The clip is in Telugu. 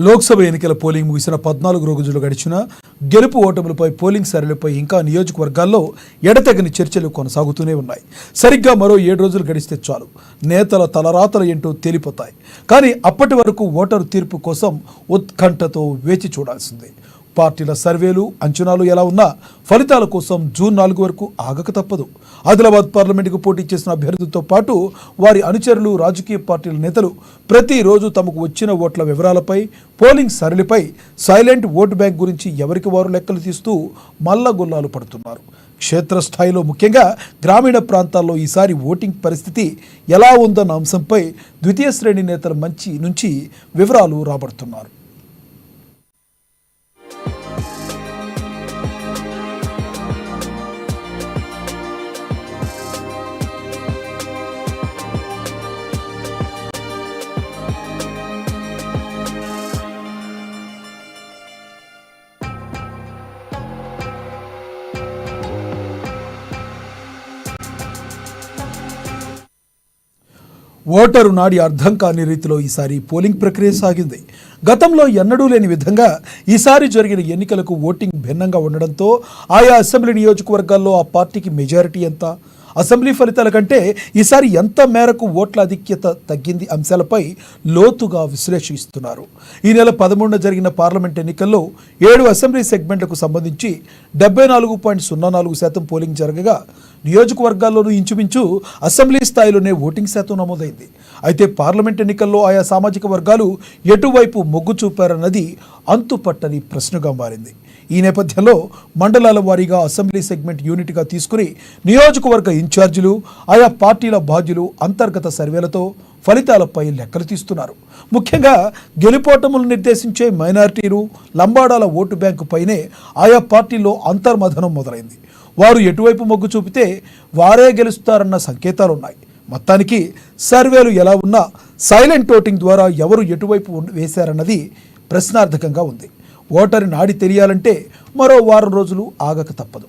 లోక్సభ ఎన్నికల పోలింగ్ ముగిసిన 14 రోజులు గడిచినా గెలుపు ఓటములపై పోలింగ్ సరళిపై ఇంకా నియోజకవర్గాల్లో ఎడతెగని చర్చలు కొనసాగుతూనే ఉన్నాయి. సరిగ్గా మరో 7 రోజులు గడిస్తే చాలు నేతల తలరాతలు ఏంటో తేలిపోతాయి. కానీ అప్పటి వరకు ఓటరు తీర్పు కోసం ఉత్కంఠతో వేచి చూడాల్సిందే. పార్టీల సర్వేలు అంచనాలు ఎలా ఉన్నా ఫలితాల కోసం జూన్ 4 వరకు ఆగక తప్పదు. ఆదిలాబాద్ పార్లమెంటుకు పోటీ చేసిన అభ్యర్థులతో పాటు వారి అనుచరులు, రాజకీయ పార్టీల నేతలు ప్రతిరోజు తమకు వచ్చిన ఓట్ల వివరాలపై, పోలింగ్ సరళిపై, సైలెంట్ ఓటు బ్యాంక్ గురించి ఎవరికి వారు లెక్కలు తీస్తూ మల్లగుల్లాలు పడుతున్నారు. క్షేత్రస్థాయిలో ముఖ్యంగా గ్రామీణ ప్రాంతాల్లో ఈసారి ఓటింగ్ పరిస్థితి ఎలా ఉందన్న అంశంపై ద్వితీయ శ్రేణి నేతల నుంచి వివరాలు రాబడుతున్నారు. ఓటరు నాడి అర్థం కాని రీతిలో ఈసారి పోలింగ్ ప్రక్రియ సాగింది. గతంలో ఎన్నడూ లేని విధంగా ఈసారి జరిగిన ఎన్నికలకు ఓటింగ్ భిన్నంగా ఉండడంతో ఆయా అసెంబ్లీ నియోజకవర్గాల్లో ఆ పార్టీకి మెజారిటీ ఎంత, అసెంబ్లీ ఫలితాల కంటే ఈసారి ఎంత మేరకు ఓట్ల ఆధిక్యత తగ్గింది అంశాలపై లోతుగా విశ్లేషిస్తున్నారు. ఈ నెల 13న జరిగిన పార్లమెంట్ ఎన్నికల్లో 7 అసెంబ్లీ సెగ్మెంట్లకు సంబంధించి 74.04% పోలింగ్ జరగగా నియోజకవర్గాల్లోనూ ఇంచుమించు అసెంబ్లీ స్థాయిలోనే ఓటింగ్ శాతం నమోదైంది. అయితే పార్లమెంట్ ఎన్నికల్లో ఆయా సామాజిక వర్గాలు ఎటువైపు మొగ్గు చూపారన్నది అంతుపట్టని ప్రశ్నగా మారింది. ఈ నేపథ్యంలో మండలాల వారీగా అసెంబ్లీ సెగ్మెంట్ యూనిట్గా తీసుకుని నియోజకవర్గ ఇన్ఛార్జీలు, ఆయా పార్టీల బాధ్యులు అంతర్గత సర్వేలతో ఫలితాలపై లెక్కలు తీస్తున్నారు. ముఖ్యంగా గెలుపోటములు నిర్దేశించే మైనారిటీలు, లంబాడాల ఓటు బ్యాంకు పైనే ఆయా పార్టీల్లో అంతర్మథనం మొదలైంది. వారు ఎటువైపు మొగ్గు చూపితే వారే గెలుస్తారన్న సంకేతాలున్నాయి. మొత్తానికి సర్వేలు ఎలా ఉన్నా సైలెంట్ ఓటింగ్ ద్వారా ఎవరు ఎటువైపు వేశారన్నది ప్రశ్నార్థకంగా ఉంది. ఓటరి నాడి తెలియాలంటే మరో వారం రోజులు ఆగక తప్పదు.